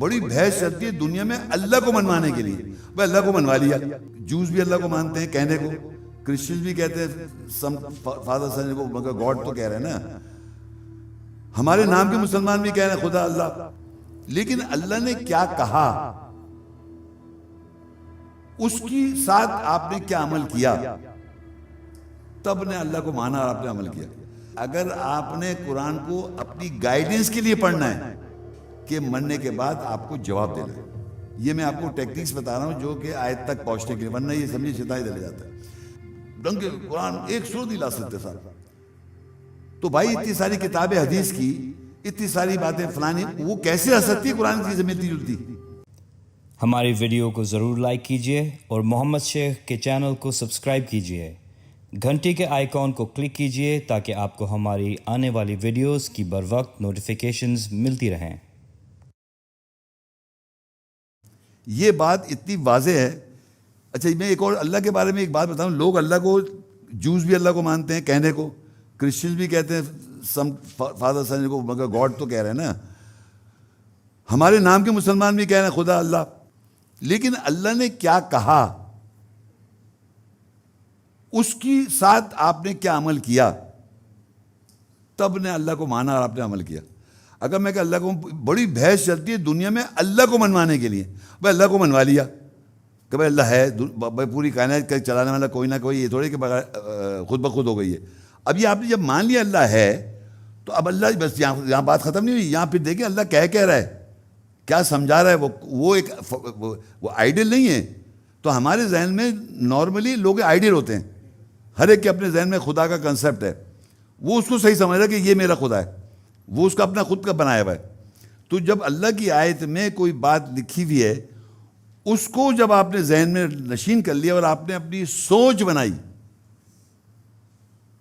بڑی بحث چلتی ہے دنیا میں اللہ کو منوانے کے لیے. بھائی اللہ کو منوا لیا. جوز بھی اللہ کو مانتے ہیں کہنے کو, کرسچنز بھی کہتے ہیں سم فادر سن کو, مگر گاڈ تو کہہ رہے ہیں نا. ہمارے نام کے مسلمان بھی کہہ رہے ہیں خدا اللہ. لیکن اللہ نے کیا کہا, اس کی ساتھ آپ نے کیا عمل کیا, تب نے اللہ کو مانا اور آپ نے عمل کیا. اگر آپ نے قرآن کو اپنی گائیڈنس کے لیے پڑھنا ہے کہ مرنے کے بعد آپ کو جواب دینا ہے. یہ میں آپ کو ٹیکنیکس بتا رہا ہوں جو کہ آیت تک پہنچنے کے لیے, ورنہ یہ سمجھے شیطان چلے جاتا ہے ڈنگ قرآن ایک سورت ہی لا سکتے صاحب. تو بھائی اتنی ساری کتاب حدیث کی, اتنی ساری باتیں فلانی, وہ کیسے آ سکتی ہے قرآن کی ملتی جلتی. ہماری ویڈیو کو ضرور لائک کیجیے اور محمد شیخ کے چینل کو سبسکرائب کیجیے. گھنٹی کے آئیکن کو کلک کیجیے تاکہ آپ کو ہماری آنے والی ویڈیوز کی بروقت نوٹیفیکیشنز ملتی رہیں. یہ بات اتنی واضح ہے. اچھا میں ایک اور اللہ کے بارے میں ایک بات بتاؤں. لوگ اللہ کو, جوز بھی اللہ کو مانتے ہیں کہنے کو, کرسچنز بھی کہتے ہیں سم فادر سن کو, مگر گاڈ تو کہہ رہے ہیں نا. ہمارے نام کے مسلمان بھی کہہ رہے ہیں خدا اللہ. لیکن اللہ نے کیا کہا, اس کی ساتھ آپ نے کیا عمل کیا, تب نے اللہ کو مانا اور آپ نے عمل کیا. اگر میں کہ اللہ کو, بڑی بحث چلتی ہے دنیا میں اللہ کو منوانے کے لیے. بھائی اللہ کو منوا لیا کہ بھائی اللہ ہے, پوری کائنات کا چلانے والا کوئی نہ کوئی, یہ تھوڑی کہ خود بخود ہو گئی ہے. اب یہ آپ نے جب مان لیا اللہ ہے, تو اب اللہ بس یہاں بات ختم نہیں ہوئی. یہاں پھر دیکھیں اللہ کہہ رہا ہے, کیا سمجھا رہا ہے. وہ ایک وہ آئیڈیل نہیں ہے. تو ہمارے ذہن میں نارملی لوگ آئیڈیل ہوتے ہیں, ہر ایک کے اپنے ذہن میں خدا کا کنسیپٹ ہے. وہ اس کو صحیح سمجھ رہا ہے کہ یہ میرا خدا ہے, وہ اس کا اپنا خود کا بنایا ہوا ہے. تو جب اللہ کی آیت میں کوئی بات لکھی ہوئی ہے, اس کو جب آپ نے ذہن میں نشین کر لیا اور آپ نے اپنی سوچ بنائی,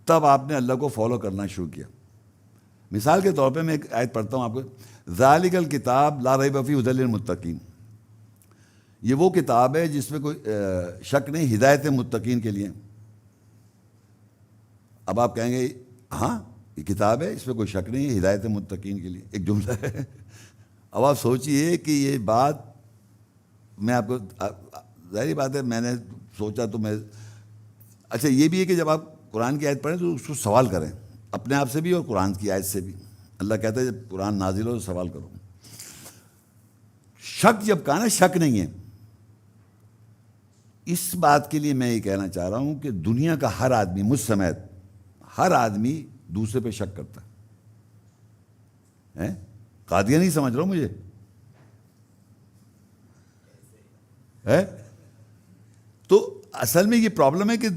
تب آپ نے اللہ کو فالو کرنا شروع کیا. مثال کے طور پہ میں ایک آیت پڑھتا ہوں آپ کو. ذالک الکتاب لا ریب فیہ ھدی للمتقین. یہ وہ کتاب ہے جس میں کوئی شک نہیں, ہدایت متقین کے لیے. اب آپ کہیں گے ہاں یہ کتاب ہے, اس میں کوئی شک نہیں ہے, ہدایت متقین کے لیے, ایک جملہ ہے. اب آپ سوچئے کہ یہ بات میں آپ کو, ظاہری بات ہے میں نے سوچا تو میں, اچھا یہ بھی ہے کہ جب آپ قرآن کی آیت پڑھیں تو اس کو سوال کریں اپنے آپ سے بھی اور قرآن کی آیت سے بھی. اللہ کہتا ہے جب قرآن نازل ہو تو سوال کرو. شک جب کہا نا, شک نہیں ہے. اس بات کے لیے میں یہ کہنا چاہ رہا ہوں کہ دنیا کا ہر آدمی, مجھ سمیت ہر آدمی دوسرے پہ شک کرتا ہے. قادیانی نہیں سمجھ رہا ہوں مجھے ہے. تو اصل میں یہ پرابلم ہے کہ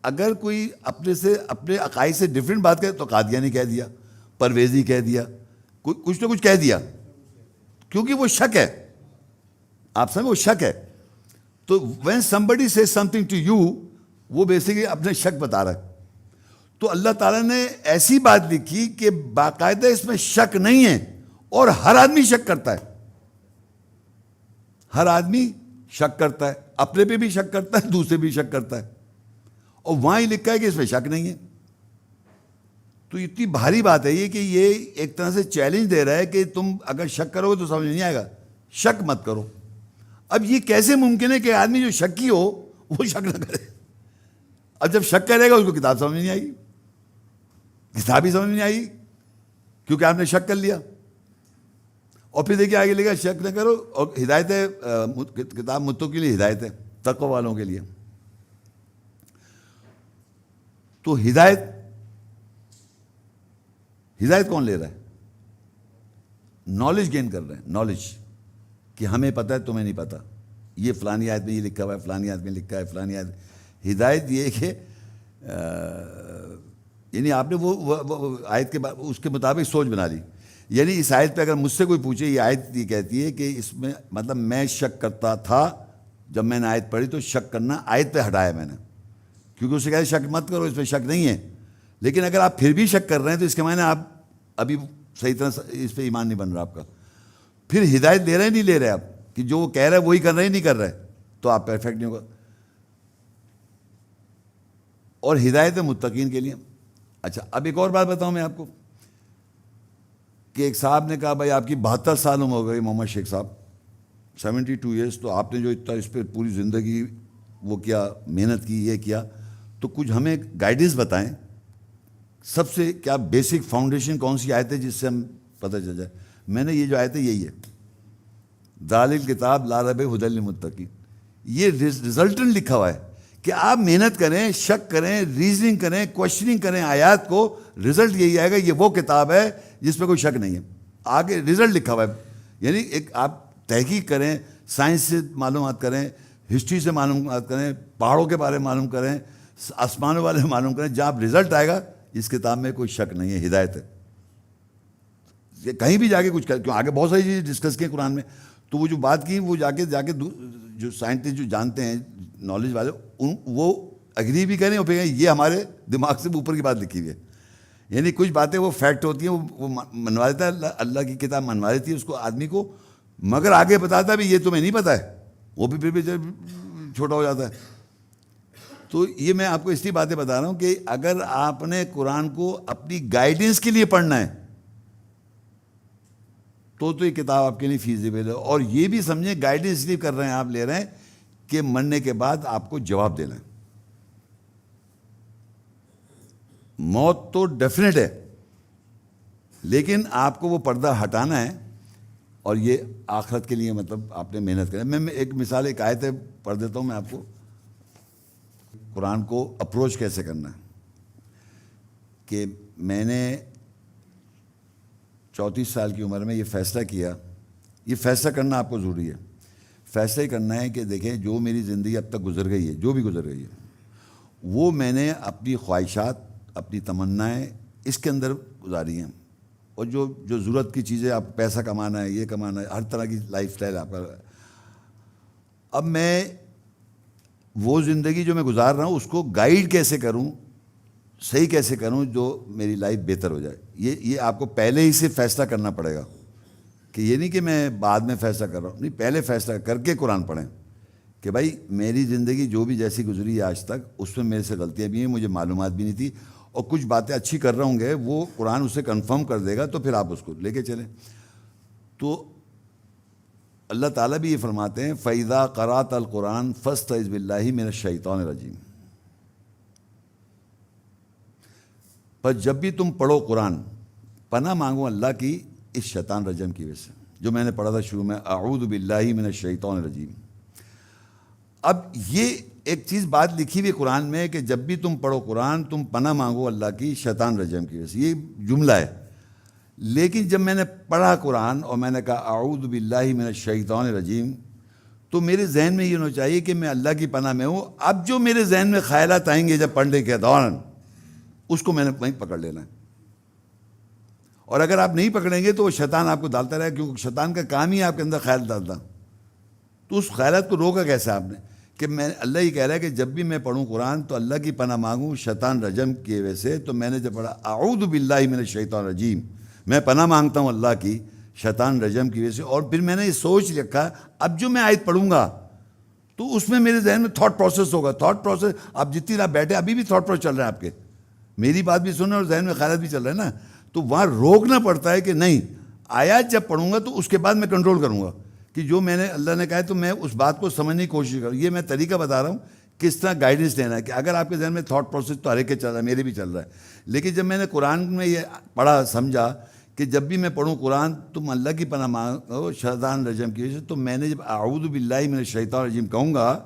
اگر کوئی اپنے عقائد سے ڈیفرنٹ بات کرے تو قادیانی کہہ دیا, پرویزی کہہ دیا, کچھ نہ کچھ کہہ دیا, کیونکہ وہ شک ہے. آپ سمجھیں, وہ شک ہے. تو when somebody says something to you, وہ بیسیکلی اپنے شک بتا رہا ہے. تو اللہ تعالیٰ نے ایسی بات لکھی کہ باقاعدہ اس میں شک نہیں ہے, اور ہر آدمی شک کرتا ہے. ہر آدمی شک کرتا ہے, اپنے پہ بھی شک کرتا ہے, دوسرے بھی شک کرتا ہے. اور وہاں ہی لکھا ہے کہ اس میں شک نہیں ہے. تو اتنی بھاری بات ہے یہ کہ یہ ایک طرح سے چیلنج دے رہا ہے کہ تم اگر شک کرو گے تو سمجھ نہیں آئے گا, شک مت کرو. اب یہ کیسے ممکن ہے کہ آدمی جو شکی ہو وہ شک نہ کرے. اب جب شک کرے گا اس کو کتاب سمجھ نہیں آئے گی, کتاب ہی سمجھ نہیں آئے گی, کیونکہ آپ نے شک کر لیا. اور پھر دیکھیے آگے لکھا شک نہ کرو, اور ہدایت ہے, کتاب متقوں کے لیے ہدایت ہے, تقوی والوں کے لیے. تو ہدایت کون لے رہا ہے؟ نالج گین کر رہے ہیں, نالج کہ ہمیں پتہ ہے تمہیں نہیں پتہ, یہ فلانی آیت میں یہ لکھا ہوا ہے, فلانی آیت میں لکھا ہے, فلانی آیت. ہدایت یہ کہ یعنی آپ نے وہ آیت کے اس کے مطابق سوچ بنا لی. یعنی اس آیت پہ اگر مجھ سے کوئی پوچھے, یہ آیت یہ کہتی ہے کہ اس میں مطلب میں شک کرتا تھا, جب میں نے آیت پڑھی تو شک کرنا آیت پہ ہٹایا میں نے, کیونکہ اسے کہتے شک مت کرو, اس پہ شک نہیں ہے. لیکن اگر آپ پھر بھی شک کر رہے ہیں تو اس کے معنی آپ ابھی صحیح طرح اس پہ ایمان نہیں بن رہا آپ کا. پھر ہدایت لے رہے نہیں لے رہے آپ, کہ جو وہ کہہ رہے وہی کر رہے ہی نہیں کر رہے, تو آپ پرفیکٹ نہیں ہوگا. اور ہدایت متقین کے لیے. اچھا اب ایک اور بات بتاؤں میں آپ کو کہ ایک صاحب نے کہا بھائی آپ کی 72 سال عمر ہو گئی محمد شیخ صاحب، 72 ایئرس، تو آپ نے جو اتنا اس پہ پوری زندگی وہ کیا، محنت کی، یہ کیا، تو کچھ ہمیں گائیڈنس بتائیں، سب سے کیا بیسک فاؤنڈیشن کون سی آیت ہے جس سے ہم پتہ چل جائے. میں نے یہ جو آیت ہے یہی ہے، ذالک کتاب لا ریب ھدی للمتقین. یہ ریزلٹنٹ لکھا ہوا ہے کہ آپ محنت کریں، شک کریں، ریزننگ کریں، کوشچننگ کریں آیات کو، رزلٹ یہی آئے گا. یہ وہ کتاب ہے جس پہ کوئی شک نہیں ہے. آگے رزلٹ لکھا ہوا ہے، یعنی ایک آپ تحقیق کریں، سائنس سے معلومات کریں، ہسٹری سے معلومات کریں، پہاڑوں کے بارے میں معلوم کریں، آسمانوں والے معلوم کریں، جہاں رزلٹ آئے گا اس کتاب میں کوئی شک نہیں ہے، ہدایت ہے. کہیں بھی جا کے کچھ کیوں آگے بہت ساری چیزیں ڈسکس کی قرآن میں، تو وہ جو بات کی وہ جا کے جو سائنٹسٹ جو جانتے ہیں نالج والے وہ اگری بھی کریں اور پھر یہ ہمارے دماغ سے اوپر کی بات لکھی ہوئی ہے. یعنی کچھ باتیں وہ فیکٹ ہوتی ہیں، وہ منوا دیتا ہے، اللہ کی کتاب منوا دیتی ہے اس کو آدمی کو، مگر آگے بتاتا ہے بھی یہ تمہیں نہیں پتہ ہے، وہ بھی پھر بھی چھوٹا ہو جاتا ہے. تو یہ میں آپ کو اس لیے باتیں بتا رہا ہوں کہ اگر آپ نے قرآن کو اپنی گائیڈنس کے لیے پڑھنا ہے تو یہ کتاب آپ کے لیے فیزیبل ہے. اور یہ بھی سمجھیں گائیڈنس اس لیے کر رہے ہیں، آپ لے رہے ہیں کہ مرنے کے بعد آپ کو جواب دینا ہے. موت تو ڈیفینیٹ ہے، لیکن آپ کو وہ پردہ ہٹانا ہے، اور یہ آخرت کے لیے مطلب آپ نے محنت کریں. میں ایک مثال، ایک آیت پڑھ دیتا ہوں میں آپ کو، قرآن کو اپروچ کیسے کرنا ہے. کہ میں نے 34 سال کی عمر میں یہ فیصلہ کیا، یہ فیصلہ کرنا آپ کو ضروری ہے. فیصلہ ہی کرنا ہے کہ دیکھیں جو میری زندگی اب تک گزر گئی ہے، جو بھی گزر گئی ہے، وہ میں نے اپنی خواہشات، اپنی تمنائیں اس کے اندر گزاری ہیں. اور جو ضرورت کی چیزیں، آپ پیسہ کمانا ہے، یہ کمانا ہے، ہر طرح کی لائف سٹائل آپ کا. اب میں وہ زندگی جو میں گزار رہا ہوں اس کو گائیڈ کیسے کروں، صحیح کیسے کروں جو میری لائف بہتر ہو جائے. یہ آپ کو پہلے ہی سے فیصلہ کرنا پڑے گا، کہ یہ نہیں کہ میں بعد میں فیصلہ کر رہا ہوں، نہیں، پہلے فیصلہ کر کے قرآن پڑھیں کہ بھائی میری زندگی جو بھی جیسی گزری ہے آج تک، اس میں میرے سے غلطیاں بھی ہیں، مجھے معلومات بھی نہیں تھی، اور کچھ باتیں اچھی کر رہے ہوں گے، وہ قرآن اسے کنفرم کر دے گا، تو پھر آپ اس کو لے کے چلیں. تو اللہ تعالیٰ بھی یہ فرماتے ہیں فَإِذَا قَرَأْتَ الْقُرْآنَ فَاسْتَعِذْ بِاللَّهِ مِنَ الشَّيْطَانِ الرَّجِيمِ. پر جب بھی تم پڑھو قرآن، پناہ مانگو اللہ کی اس شیطان رجم کی وجہ سے، جو میں نے پڑھا تھا شروع میں، اعوذ باللہ من الشیطان الرجیم. اب یہ ایک چیز بات لکھی ہوئی قرآن میں کہ جب بھی تم پڑھو قرآن تم پناہ مانگو اللہ کی شیطان رجم کی وجہ سے، یہ جملہ ہے. لیکن جب میں نے پڑھا قرآن اور میں نے کہا اعوذ باللہ من الشیطان الرجیم، تو میرے ذہن میں یہ ہونا چاہیے کہ میں اللہ کی پناہ میں ہوں. اب جو میرے ذہن میں خیالات آئیں گے جب پڑھنے کے دوران، اس کو میں نے وہیں پکڑ لینا ہے. اور اگر آپ نہیں پکڑیں گے تو وہ شیطان آپ کو ڈالتا رہے، کیونکہ شیطان کا کام ہی آپ کے اندر خیال ڈالتا. تو اس خیالات کو روکا کیسے آپ نے، کہ میں اللہ ہی کہہ رہا ہے کہ جب بھی میں پڑھوں قرآن تو اللہ کی پناہ مانگوں شیطان رجم کی وجہ سے. تو میں نے جب پڑھا اعوذ باللہ من الشیطان الرجیم، میں پناہ مانگتا ہوں اللہ کی شیطان رجم کی وجہ سے. اور پھر میں نے یہ سوچ رکھا اب جو میں آیت پڑھوں گا تو اس میں میرے ذہن میں تھاٹ پروسیس ہوگا. تھاٹ پروسیس آپ جتنی رات بیٹھے ابھی بھی تھاٹ پروسیس چل رہے ہیں آپ کے، میری بات بھی سن رہے ہیں اور ذہن میں خیالات بھی چل رہے ہیں نا. تو وہاں روکنا پڑتا ہے کہ نہیں، آیات جب پڑھوں گا تو اس کے بعد میں کنٹرول کروں گا کہ جو میں نے اللہ نے کہا ہے تو میں اس بات کو سمجھنے کی کوشش کروں. یہ میں طریقہ بتا رہا ہوں کس طرح گائیڈنس لینا ہے. کہ اگر آپ کے ذہن میں تھاٹ پروسیس تو ہر ایک کے چل رہا ہے، میرے بھی چل رہا ہے، لیکن جب میں نے قرآن میں یہ پڑھا سمجھا کہ جب بھی میں پڑھوں قرآن تم اللہ کی پناہ مانگو شیطان رجم کی وجہ سے، تو میں نے جب اعوذ باللہ من الشیطان الرجیم کہوں گا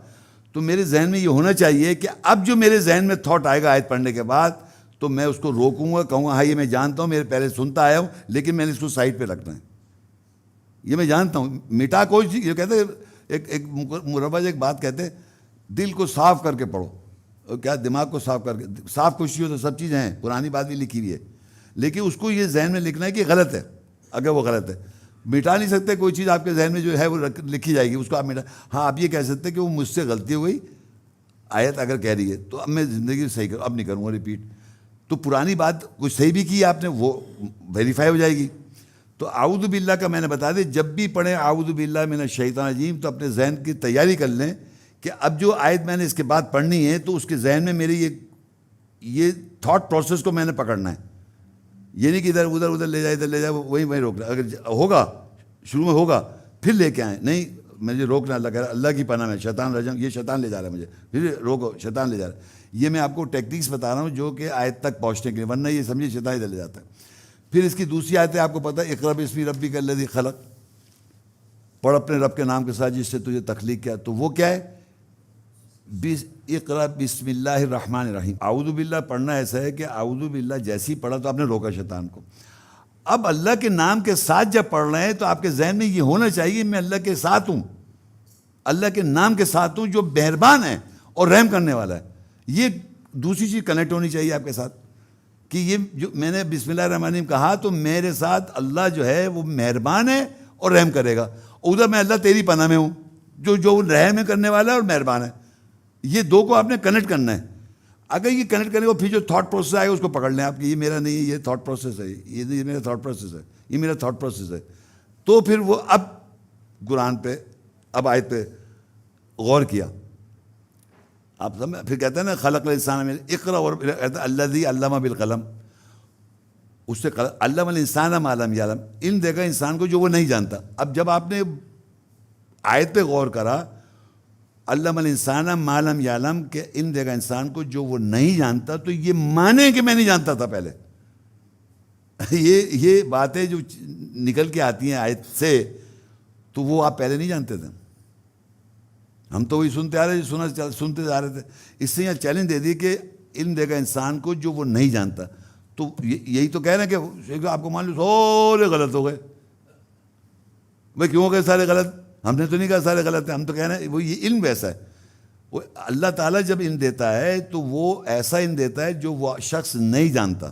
تو میرے ذہن میں یہ ہونا چاہیے کہ اب جو میرے ذہن میں تھاٹ آئے گا آیت پڑھنے کے بعد تو میں اس کو روکوں گا، کہوں گا ہاں یہ میں جانتا ہوں، میرے پہلے سنتا آیا ہوں، لیکن میں نے اس کو سائڈ پہ رکھنا ہے. یہ میں جانتا ہوں، مٹا کوئی چیز. یہ کہتے ایک مروج ایک بات کہتے دل کو صاف کر کے پڑھو. کیا دماغ کو صاف کر کے، صاف خوشی ہو تو سب چیزیں ہیں، پرانی بات بھی لکھی ہوئی ہے، لیکن اس کو یہ ذہن میں لکھنا ہے کہ غلط ہے. اگر وہ غلط ہے مٹا نہیں سکتے کوئی چیز آپ کے ذہن میں جو ہے وہ لکھی جائے گی، اس کو آپ مٹا. ہاں آپ یہ کہہ سکتے ہیں کہ وہ مجھ سے غلطی ہو گئی، آیت اگر کہہ رہی ہے تو اب میں زندگی صحیح کروں، اب نہیں کروں گا ریپیٹ. تو پرانی بات کچھ صحیح بھی کی آپ نے، وہ ویریفائی ہو جائے گی. تو اعوذ باللہ کا میں نے بتا دیا، جب بھی پڑھیں اعوذ باللہ من الشیطان الرجیم تو اپنے ذہن کی تیاری کر لیں کہ اب جو آیت میں نے اس کے بعد پڑھنی ہے تو اس کے ذہن میں میری یہ تھاٹ پروسیس کو میں نے پکڑنا ہے. یہ نہیں کہ ادھر لے جائے ادھر لے جائے, وہیں روکنا. اگر ہوگا شروع میں ہوگا پھر لے کے آئیں, نہیں مجھے روکنا اللہ کہہ رہا ہے, اللہ کی پناہ میں شیطان رجم, یہ شیطان لے جا رہا ہے مجھے, پھر روکو شیطان لے جا رہا ہے. یہ میں آپ کو ٹیکنیکس بتا رہا ہوں جو کہ آیت تک پہنچنے کے لیے, ورنہ یہ سمجھے شیطان ادھر لے جاتا ہے. پھر اس کی دوسری آیت ہے, آپ کو پتہ ہے اقرا باسم ربک الذی خلق, پڑھ اپنے رب کے نام کے ساتھ جس سے تجھے تخلیق کیا. تو وہ کیا ہے؟ اقرا بسم اللہ الرحمن الرحیم. اعوذ باللہ پڑھنا ایسا ہے کہ اعوذ باللہ جیسی پڑھا تو آپ نے روکا شیطان کو. اب اللہ کے نام کے ساتھ جب پڑھ رہے ہیں تو آپ کے ذہن میں یہ ہونا چاہیے میں اللہ کے ساتھ ہوں, اللہ کے نام کے ساتھ ہوں جو مہربان ہے اور رحم کرنے والا ہے. یہ دوسری چیز کنیکٹ ہونی چاہیے آپ کے ساتھ کہ یہ جو میں نے بسم اللہ الرحمن الرحیم کہا تو میرے ساتھ اللہ جو ہے وہ مہربان ہے اور رحم کرے گا. ادھر میں اللہ تیری پناہ میں ہوں جو رحم ہے کرنے والا ہے اور مہربان ہے. یہ دو کو آپ نے کنیکٹ کرنا ہے. اگر یہ کنیکٹ کرنے کو پھر جو تھاٹ پروسیس آئے گا اس کو پکڑ لیں آپ کہ یہ میرا نہیں ہے, یہ تھاٹ پروسیس ہے, یہ میرا تھاٹ پروسیس ہے, یہ میرا تھاٹ پروسیس ہے. تو پھر وہ اب قرآن پہ اب آیت پہ غور کیا آپ سمجھ. پھر کہتے ہیں نا خلق الانسان من اقرا, اور کہتے ہیں الذی علم بالقلم, اس سے علم الانسان ما لم یعلم, علم دے گا انسان کو جو وہ نہیں جانتا. اب جب آپ نے آیت پہ غور کرا علم الانسان ما لم یعلم کہ علم دے گا انسان کو جو وہ نہیں جانتا, تو یہ مانے کہ میں نہیں جانتا تھا پہلے. یہ باتیں جو نکل کے آتی ہیں آیت سے تو وہ آپ پہلے نہیں جانتے تھے. ہم تو وہی سنتے آ رہے سنتے جا رہے تھے. اس سے یہاں چیلنج دے دی کہ علم دے گا انسان کو جو وہ نہیں جانتا. تو یہی تو کہہ رہے ہیں کہ آپ کو مان لو سارے غلط ہو گئے. بھائی کیوں ہو گئے سارے غلط؟ ہم نے تو نہیں کہا سارے غلط ہیں, ہم تو کہہ رہے ہیں وہ یہ علم ویسا ہے. وہ اللہ تعالیٰ جب علم دیتا ہے تو وہ ایسا علم دیتا ہے جو وہ شخص نہیں جانتا.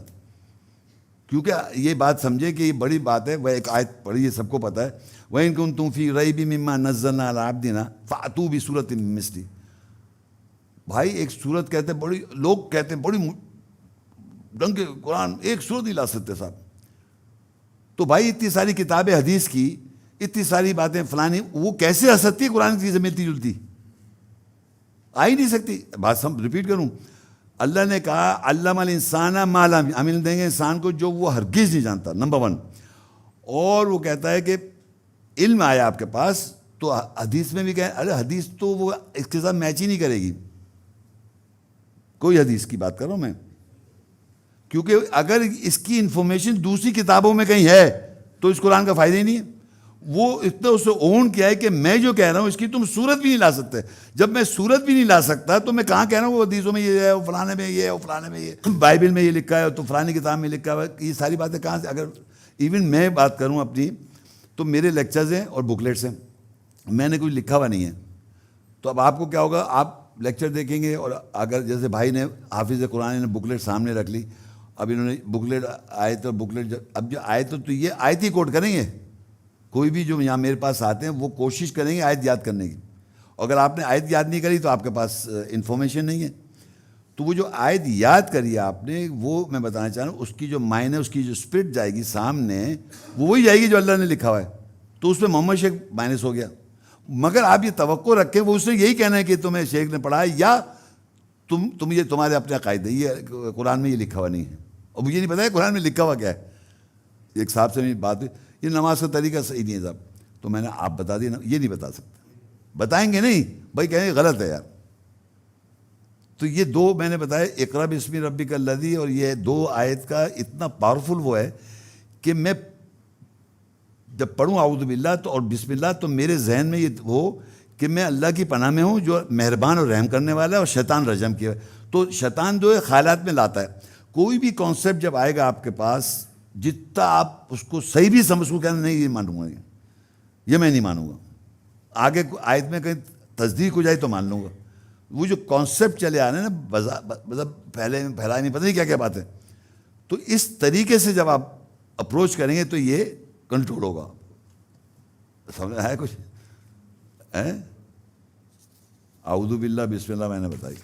کیونکہ یہ بات سمجھے کہ یہ بڑی بات ہے. وہ ایک آیت پڑھی ہے سب کو پتہ ہے, وَإِن كُنتُمْ فِي رَيْبٍ مِّمَّا نَزَّلْنَا عَلَىٰ عَبْدِنَا فَأْتُوا بِسُورَةٍ مِّن مِّثْلِهِ. بھائی ایک سورت کہتے ہیں بڑی, لوگ کہتے ہیں بڑی ڈنگ کے قرآن ایک سورت نہیں لا سکتے صاحب. تو بھائی اتنی ساری کتابیں حدیث کی, اتنی ساری باتیں فلانی, وہ کیسے آ سکتی ہے قرآن کی چیزیں ملتی جلتی؟ آ ہی نہیں سکتی. بات ہم ریپیٹ کروں, اللہ نے کہا علم الانسان ما لم, ہم علم دیں گے انسان کو جو وہ ہرگز نہیں جانتا, نمبر 1. اور وہ کہتا ہے کہ علم آیا آپ کے پاس تو حدیث میں بھی کہیں, ارے حدیث تو وہ اس کے ساتھ میچ ہی نہیں کرے گی. کوئی حدیث کی بات کر رہا ہوں میں, کیونکہ اگر اس کی انفارمیشن دوسری کتابوں میں کہیں ہے تو اس قرآن کا فائدہ ہی نہیں ہے. وہ اتنا اسے اون کیا ہے کہ میں جو کہہ رہا ہوں اس کی تم صورت بھی نہیں لا سکتے. جب میں صورت بھی نہیں لا سکتا تو میں کہاں کہہ رہا ہوں وہ حدیثوں میں یہ ہے, وہ فلانے میں یہ ہے, وہ فلانے میں یہ, بائبل میں یہ لکھا ہے تو فلانی کتاب میں لکھا ہوا ہے. یہ ساری باتیں کہاں سے؟ اگر ایون میں بات کروں اپنی تو میرے لیکچرز ہیں اور بکلیٹس ہیں, میں نے کچھ لکھا ہوا نہیں ہے. تو اب آپ کو کیا ہوگا, آپ لیکچر دیکھیں گے اور اگر جیسے بھائی نے حافظ قرآن نے بکلیٹ سامنے رکھ لی, اب انہوں نے بکلیٹ آئے تو بکلیٹ اب جو آئے تو یہ آیت ہی کوٹ کریں گے. کوئی بھی جو یہاں میرے پاس آتے ہیں وہ کوشش کریں گے آیت یاد کرنے کی. اگر آپ نے آیت یاد نہیں کری تو آپ کے پاس انفارمیشن نہیں ہے. تو وہ جو آیت یاد کری آپ نے, وہ میں بتانا چاہ رہا ہوں اس کی جو معنی, اس کی جو اسپرٹ جائے گی سامنے, وہ وہی جائے گی جو اللہ نے لکھا ہوا ہے. تو اس میں محمد شیخ مائنس ہو گیا. مگر آپ یہ توقع رکھیں وہ اس نے یہی کہنا ہے کہ تمہیں شیخ نے پڑھا ہے یا تم یہ تمہارے اپنے عقائد ہے, یہ قرآن میں یہ لکھا ہوا نہیں ہے. اور مجھے نہیں پتا ہے قرآن میں لکھا ہوا کیا ہے. ایک صاحب سے میری بات ہوئی, یہ نماز کا طریقہ صحیح نہیں ہے صاحب. تو میں نے آپ بتا دیا, یہ نہیں بتا سکتے. بتائیں گے نہیں بھائی, کہیں گے غلط ہے یار. تو یہ دو میں نے بتایا, اقرا بسم ربک الذی, اور یہ دو آیت کا اتنا پاورفل وہ ہے کہ میں جب پڑھوں اعوذ باللہ تو اور بسم اللہ تو میرے ذہن میں یہ ہو کہ میں اللہ کی پناہ میں ہوں جو مہربان اور رحم کرنے والا ہے, اور شیطان رجم کیا ہے. تو شیطان جو ہے خیالات میں لاتا ہے. کوئی بھی کانسیپٹ جب آئے گا آپ کے پاس, جتنا آپ اس کو صحیح بھی سمجھ کو کہنا نہیں یہ مانوں گا, یہ میں نہیں مانوں گا. آگے آیت میں کہیں تصدیق ہو جائے تو مان لوں گا. وہ جو کانسیپٹ چلے آ رہے ہیں نا, مطلب پہلے پھیلائے نہیں, پتہ نہیں کیا کیا بات ہے. تو اس طریقے سے جب آپ اپروچ کریں گے تو یہ کنٹرول ہوگا. سمجھ ہے کچھ؟ اعوذ باللہ بسم اللہ میں نے بتائی.